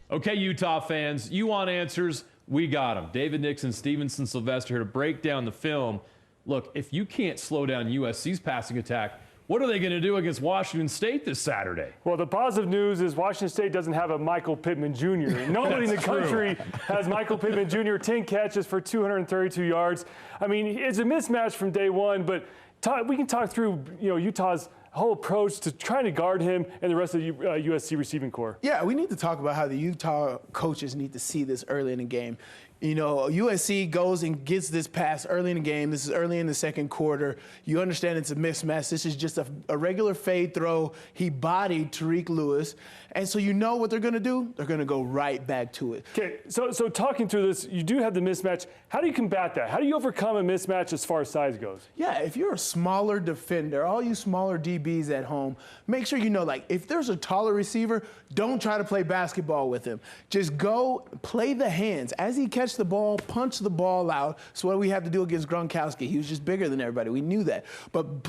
Okay, Utah fans, you want answers? We got them. David Nixon, Stevenson, Sylvester here to break down the film. Look, if you can't slow down USC's passing attack, what are they going to do against Washington State this Saturday? Well, the positive news is Washington State doesn't have a Michael Pittman Jr. Nobody in the country has Michael Pittman Jr. 10 catches for 232 yards. I mean, it's a mismatch from day one, but we can talk through, Utah's whole approach to trying to guard him and the rest of the USC receiving corps. Yeah, we need to talk about how the Utah coaches need to see this early in the game. USC goes and gets this pass early in the game. This is early in the second quarter. You understand it's a mismatch. This is just a regular fade throw. He bodied Tariq Lewis. And so you know what they're going to do? They're going to go right back to it. Okay, so talking through this, you do have the mismatch. How do you combat that? How do you overcome a mismatch as far as size goes? Yeah, if you're a smaller defender, all you smaller DBs at home, make sure you know, if there's a taller receiver, don't try to play basketball with him. Just go play the hands. As he catches the ball, punch the ball out. So what we have to do against Gronkowski. He was just bigger than everybody. We knew that. But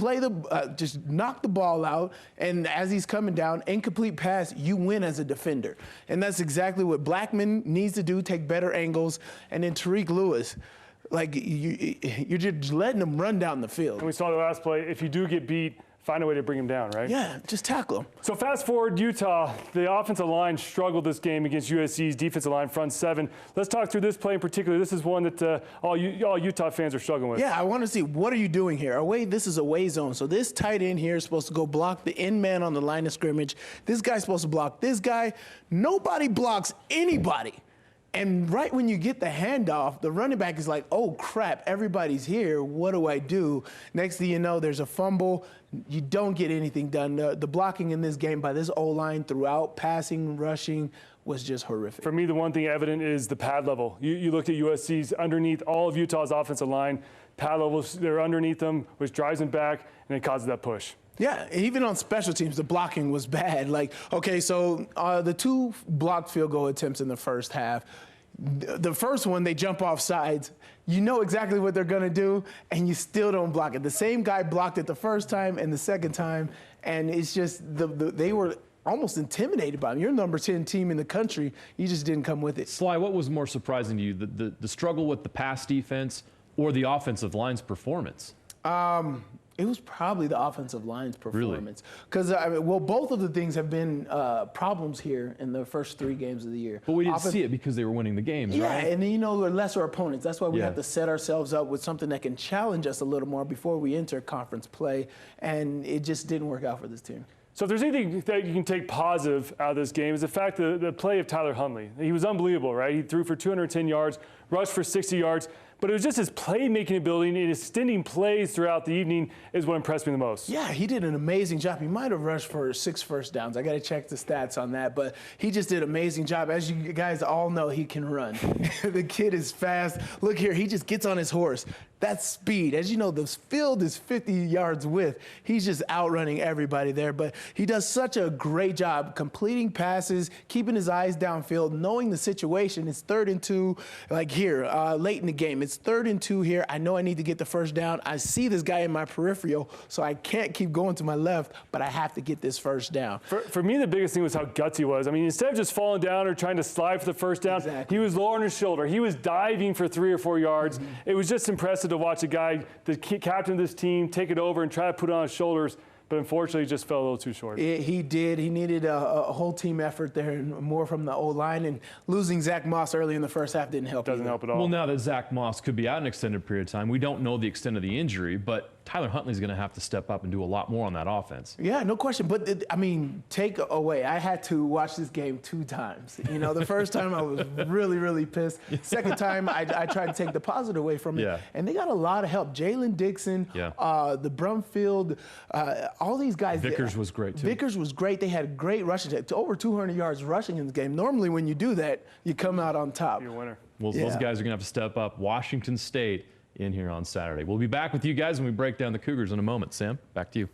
just knock the ball out, and as he's coming down, incomplete pass, you win as a defender. And that's exactly what Blackman needs to do, take better angles. And then Tariq Lewis, you're just letting him run down the field. And we saw the last play. If you do get beat, find a way to bring him down, right? Yeah, just tackle him. So fast forward, Utah, the offensive line struggled this game against USC's defensive line front seven. Let's talk through this play in particular. This is one that all Utah fans are struggling with. Yeah, I want to see, what are you doing here? This is away zone. So this tight end here is supposed to go block the end man on the line of scrimmage. This guy's supposed to block this guy. Nobody blocks anybody. And right when you get the handoff, the running back is like, oh, crap, everybody's here. What do I do? Next thing you know, there's a fumble. You don't get anything done. The blocking in this game by this O-line throughout, passing, rushing, was just horrific. For me, the one thing evident is the pad level. You looked at USC's underneath all of Utah's offensive line. Pad levels, they're underneath them, which drives them back, and it causes that push. Yeah, even on special teams, the blocking was bad. The two blocked field goal attempts in the first half, the first one, they jump off sides. You know exactly what they're going to do, and you still don't block it. The same guy blocked it the first time and the second time, and it's just they were almost intimidated by him. You're number 10 team in the country. You just didn't come with it. Sly, what was more surprising to you, the struggle with the pass defense or the offensive line's performance? It was probably the offensive line's performance. Really? Because, both of the things have been problems here in the first 3 games of the year. But we didn't see it because they were winning the games, yeah, right? Yeah, and then, we're lesser opponents. That's why we have to set ourselves up with something that can challenge us a little more before we enter conference play, and it just didn't work out for this team. So if there's anything that you can take positive out of this game is the fact that the play of Tyler Huntley. He was unbelievable, right? He threw for 210 yards, rushed for 60 yards. But it was just his playmaking ability and extending plays throughout the evening is what impressed me the most. Yeah, he did an amazing job. He might have rushed for 6 first downs. I got to check the stats on that. But he just did an amazing job. As you guys all know, he can run. The kid is fast. Look here, he just gets on his horse. That's speed. As you know, the field is 50 yards width. He's just outrunning everybody there. But he does such a great job completing passes, keeping his eyes downfield, knowing the situation. It's 3rd and 2, like here, late in the game. It's 3rd and 2 here. I know I need to get the first down. I see this guy in my peripheral, so I can't keep going to my left, but I have to get this first down. For me, the biggest thing was how gutsy he was. I mean, instead of just falling down or trying to slide for the first down, he was lowering his shoulder. He was diving for 3 or 4 yards. It was just impressive to watch a guy, the captain of this team, take it over and try to put it on his shoulders. But unfortunately, he just fell a little too short. He did. He needed a whole team effort there and more from the O-line. And losing Zach Moss early in the first half didn't help. Doesn't help at all. Well, now that Zach Moss could be out an extended period of time, we don't know the extent of the injury, but Tyler Huntley's going to have to step up and do a lot more on that offense. Yeah, no question. But, take away. I had to watch this game 2 times. The first time I was really, really pissed. Second time, I tried to take the positive away from it. Yeah. And they got a lot of help. Jalen Dixon, the Brumfield, all these guys. Vickers was great, too. Vickers was great. They had great rushing. Over 200 yards rushing in this game. Normally, when you do that, you come out on top. You're a winner. Well, those guys are going to have to step up. Washington State in here on Saturday. We'll be back with you guys when we break down the Cougars in a moment. Sam, back to you.